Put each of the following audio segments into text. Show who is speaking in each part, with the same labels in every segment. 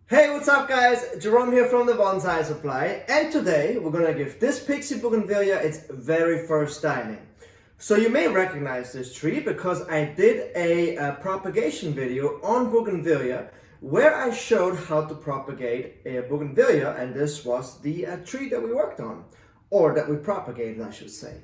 Speaker 1: Hey, what's up guys? Jerome here from the Bonsai Supply, and today we're gonna give this Pixie Bougainvillea its very first styling. So you may recognize this tree because I did a propagation video on Bougainvillea where I showed how to propagate a Bougainvillea, and this was the tree that we worked on, or that we propagated I should say.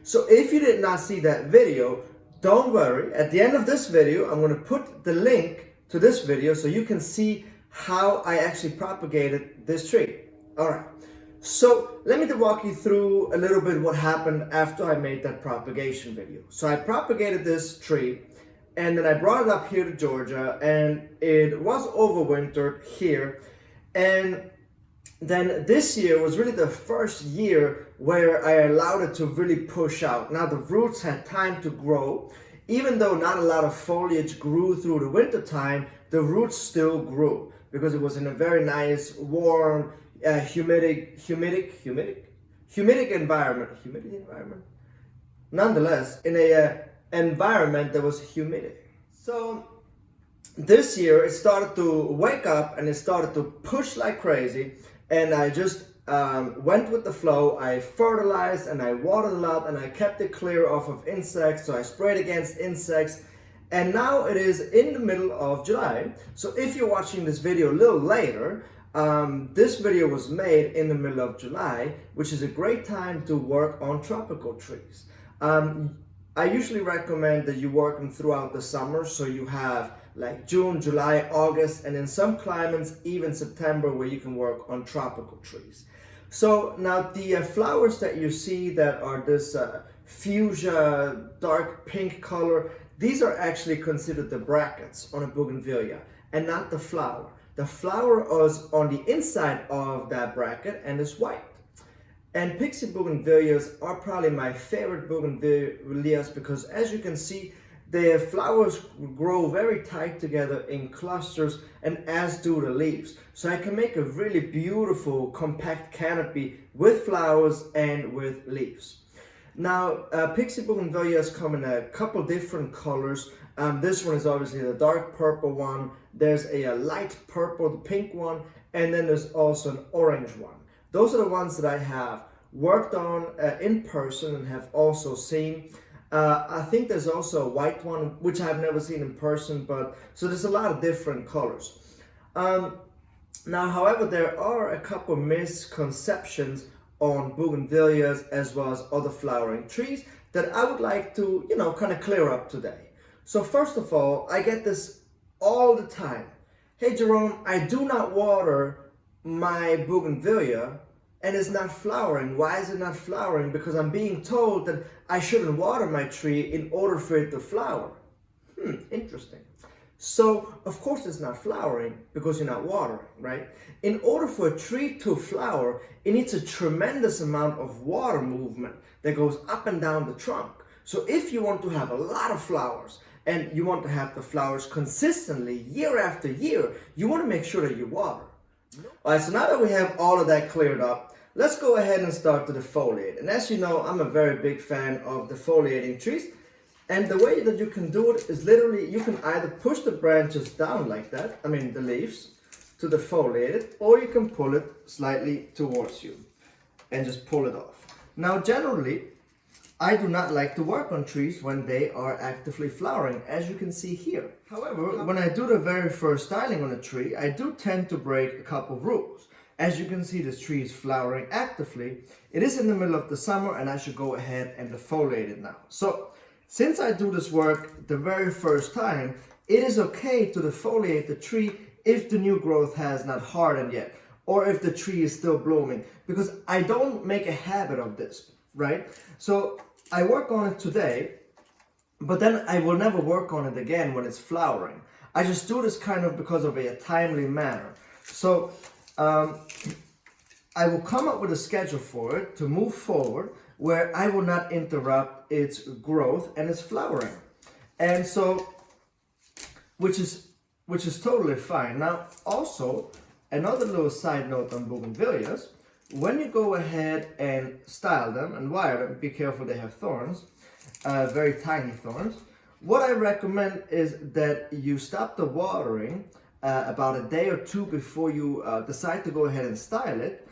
Speaker 1: So if you did not see that video, don't worry, at the end of this video I'm gonna put the link to this video so you can see how I actually propagated this tree. Alright, so let me walk you through a little bit what happened after I made that propagation video. So I propagated this tree and then I brought it up here to Georgia, and it was overwintered here, and then this year was really the first year where I allowed it to really push out. Now the roots had time to grow. Even though not a lot of foliage grew through the winter time, the roots still grew because it was in a very nice, warm, humidic environment. Nonetheless, in a environment that was humidic. So this year it started to wake up and it started to push like crazy, and I just went with the flow. I fertilized and I watered a lot and I kept it clear off of insects, so I sprayed against insects. And now it is in the middle of July, so if you're watching this video a little later, this video was made in the middle of July, which is a great time to work on tropical trees. I usually recommend that you work them throughout the summer, so you have like June, July, August, and in some climates even September, where you can work on tropical trees. So now the flowers that you see that are this fuchsia dark pink color, these are actually considered the brackets on a bougainvillea and not the flower. The flower is on the inside of that bracket and is white. And Pixie Bougainvilleas are probably my favorite bougainvilleas because, as you can see, the flowers grow very tight together in clusters, and as do the leaves. So I can make a really beautiful compact canopy with flowers and with leaves. Now, Pixie Bougainvilleas come in a couple different colors. This one is obviously the dark purple one. There's a light purple, the pink one, and then there's also an orange one. Those are the ones that I have worked on in person and have also seen. I think there's also a white one, which I've never seen in person, but so there's a lot of different colors. Now, however, there are a couple misconceptions on bougainvilleas as well as other flowering trees that I would like to, kind of clear up today. So first of all, I get this all the time. Hey Jerome, I do not water my bougainvillea and it's not flowering. Why is it not flowering? Because I'm being told that I shouldn't water my tree in order for it to flower. Interesting. So, of course it's not flowering because you're not watering, right? In order for a tree to flower, it needs a tremendous amount of water movement that goes up and down the trunk. So if you want to have a lot of flowers and you want to have the flowers consistently year after year, you want to make sure that you water. Alright, so now that we have all of that cleared up, let's go ahead and start to defoliate. And as you know, I'm a very big fan of defoliating trees. And the way that you can do it is literally, you can either push the branches down like that, the leaves, to defoliate it, or you can pull it slightly towards you and just pull it off. Now, generally, I do not like to work on trees when they are actively flowering, as you can see here. However, when I do the very first styling on a tree, I do tend to break a couple of rules. As you can see, this tree is flowering actively. It is in the middle of the summer, and I should go ahead and defoliate it now. So, since I do this work the very first time, it is okay to defoliate the tree if the new growth has not hardened yet, or if the tree is still blooming, because I don't make a habit of this, right? So I work on it today, but then I will never work on it again when it's flowering. I just do this kind of because of a timely manner. So I will come up with a schedule for it to move forward where I will not interrupt its growth and its flowering. And so, which is totally fine. Now, also, another little side note on bougainvilleas, when you go ahead and style them and wire them, be careful, they have thorns, very tiny thorns. What I recommend is that you stop the watering about a day or two before you decide to go ahead and style it,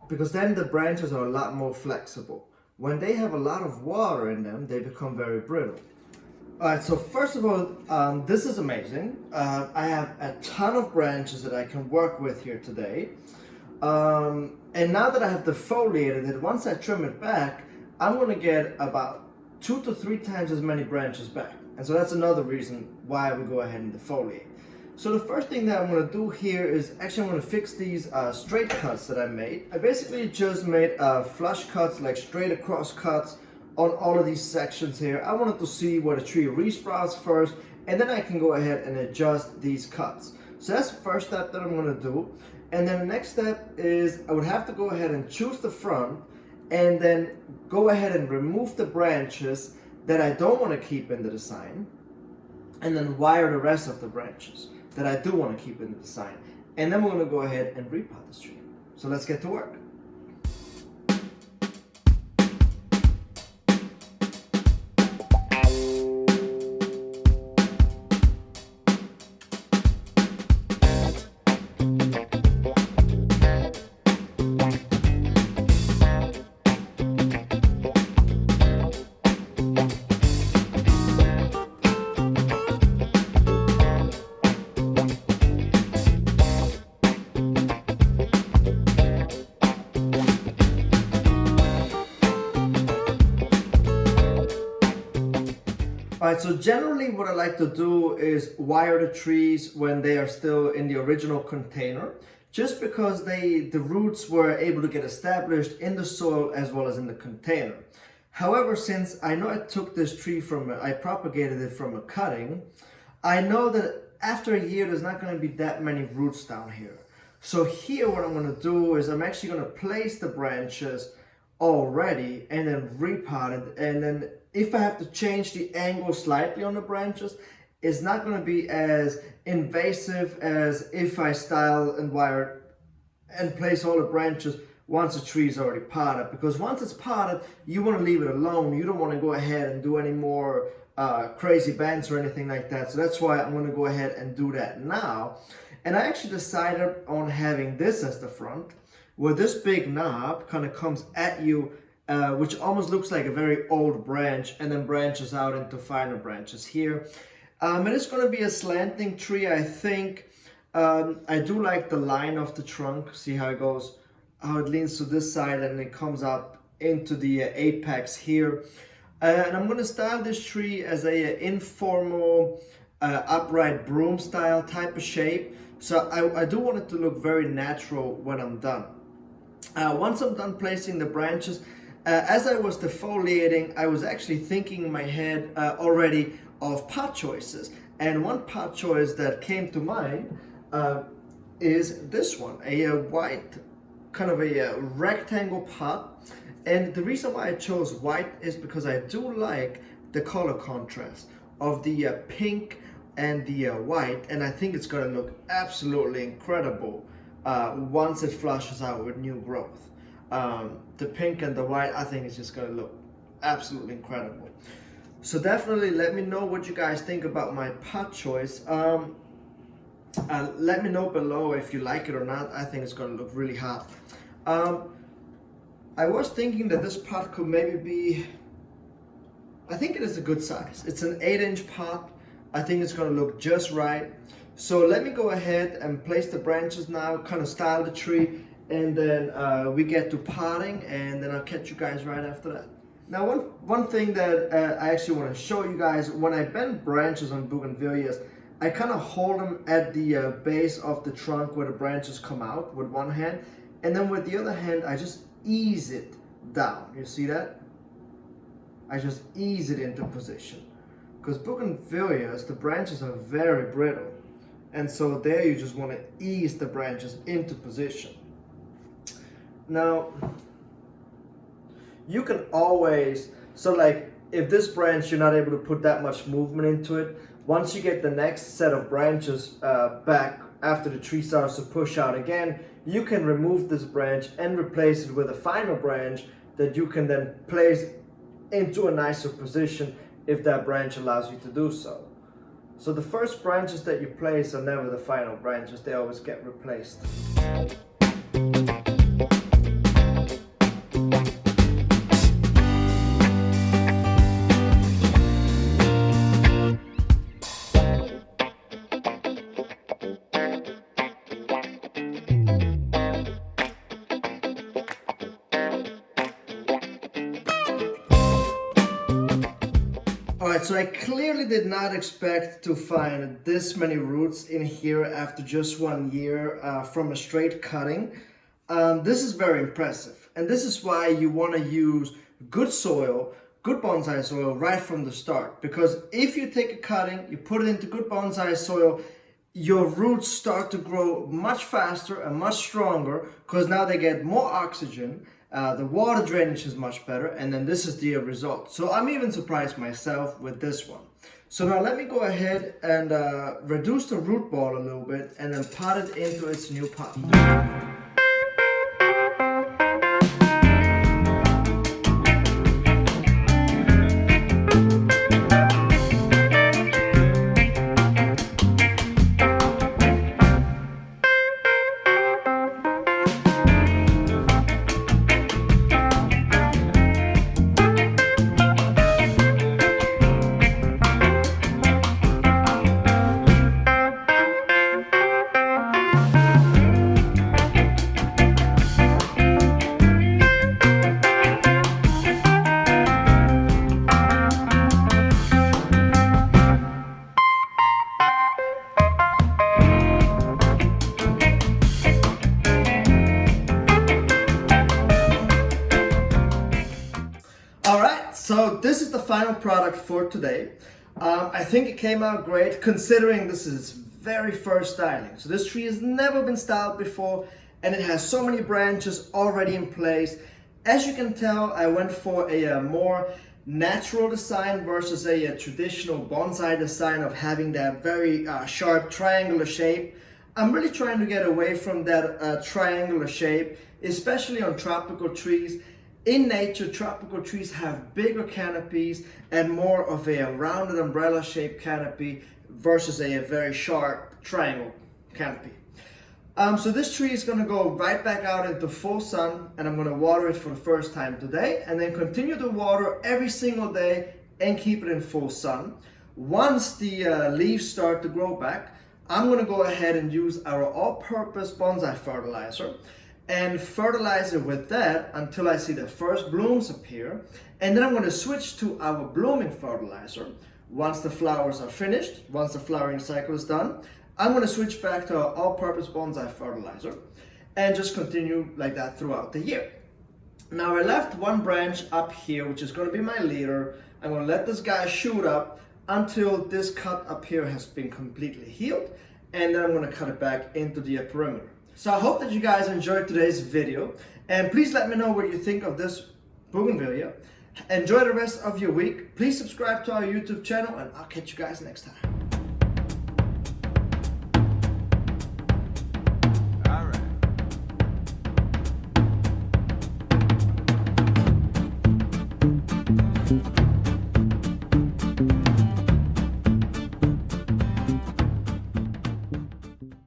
Speaker 1: because then the branches are a lot more flexible. When they have a lot of water in them, they become very brittle. Alright, so first of all, this is amazing. I have a ton of branches that I can work with here today. And now that I have defoliated it, once I trim it back, I'm going to get about 2 to 3 times as many branches back. And so that's another reason why I would go ahead and defoliate. So the first thing that I'm going to do here is actually I'm going to fix these straight cuts that I made. I basically just made flush cuts, like straight across cuts on all of these sections here. I wanted to see where the tree resprouts first, and then I can go ahead and adjust these cuts. So that's the first step that I'm going to do. And then the next step is I would have to go ahead and choose the front and then go ahead and remove the branches that I don't want to keep in the design, and then wire the rest of the branches that I do want to keep in the design. And then we're going to go ahead and repot this tree. So let's get to work. Alright, so generally what I like to do is wire the trees when they are still in the original container, just because the roots were able to get established in the soil as well as in the container. However, since I know I took this tree I propagated it from a cutting, I know that after a year there's not going to be that many roots down here. So here what I'm going to do is I'm actually going to place the branches already and then repot it, and then if I have to change the angle slightly on the branches, it's not going to be as invasive as if I style and wire and place all the branches once the tree is already potted. Because once it's potted, you want to leave it alone. You don't want to go ahead and do any more crazy bends or anything like that. So that's why I'm going to go ahead and do that now. And I actually decided on having this as the front, where this big knob kind of comes at you, which almost looks like a very old branch, and then branches out into finer branches here. And it's going to be a slanting tree, I think. I do like the line of the trunk. See how it goes, how it leans to this side and it comes up into the apex here. And I'm going to style this tree as a informal upright broom style type of shape. So I do want it to look very natural when I'm done. Once I'm done placing the branches, as I was defoliating, I was actually thinking in my head already of pot choices. And one pot choice that came to mind is this one, a white, kind of a rectangle pot. And the reason why I chose white is because I do like the color contrast of the pink and the white, and I think it's going to look absolutely incredible once it flushes out with new growth. The pink and the white, I think it's just going to look absolutely incredible. So definitely let me know what you guys think about my pot choice. Let me know below if you like it or not. I think it's going to look really hot. I was thinking that this pot could maybe be, I think it is a good size. It's an 8-inch pot. I think it's going to look just right. So let me go ahead and place the branches now, kind of style the tree, and then we get to potting, and then I'll catch you guys right after that. Now one thing that I actually want to show you guys, when I bend branches on bougainvilleas, I kind of hold them at the base of the trunk where the branches come out with one hand, and then with the other hand I just ease it down. You see that? I just ease it into position. Because bougainvilleas, the branches are very brittle, and so there you just want to ease the branches into position. Now, you can always, so like if this branch you're not able to put that much movement into it, once you get the next set of branches back after the tree starts to push out again, you can remove this branch and replace it with a finer branch that you can then place into a nicer position if that branch allows you to do so. So the first branches that you place are never the final branches, they always get replaced. Alright, so I clearly did not expect to find this many roots in here after just 1 year from a straight cutting. This is very impressive, and this is why you want to use good soil, good bonsai soil right from the start, because if you take a cutting, you put it into good bonsai soil, your roots start to grow much faster and much stronger because now they get more oxygen. The water drainage is much better, and then this is the result. So I'm even surprised myself with this one. So now let me go ahead and reduce the root ball a little bit and then pot it into its new pot. Alright, so this is the final product for today. I think it came out great considering this is its very first styling. So this tree has never been styled before and it has so many branches already in place. As you can tell, I went for a more natural design versus a traditional bonsai design of having that very sharp triangular shape. I'm really trying to get away from that triangular shape, especially on tropical trees. In nature, tropical trees have bigger canopies and more of a rounded umbrella shaped canopy versus a very sharp triangle canopy. So this tree is going to go right back out into full sun, and I'm going to water it for the first time today and then continue to water every single day and keep it in full sun. Once the leaves start to grow back, I'm going to go ahead and use our all-purpose bonsai fertilizer and fertilize it with that until I see the first blooms appear, and then I'm going to switch to our blooming fertilizer. Once the flowers are finished, once the flowering cycle is done, I'm going to switch back to our all-purpose bonsai fertilizer and just continue like that throughout the year. Now I left one branch up here, which is going to be my leader. I'm going to let this guy shoot up until this cut up here has been completely healed, and then I'm going to cut it back into the perimeter. So I hope that you guys enjoyed today's video, and please let me know what you think of this Bougainvillea. Enjoy the rest of your week. Please subscribe to our YouTube channel, and I'll catch you guys next time.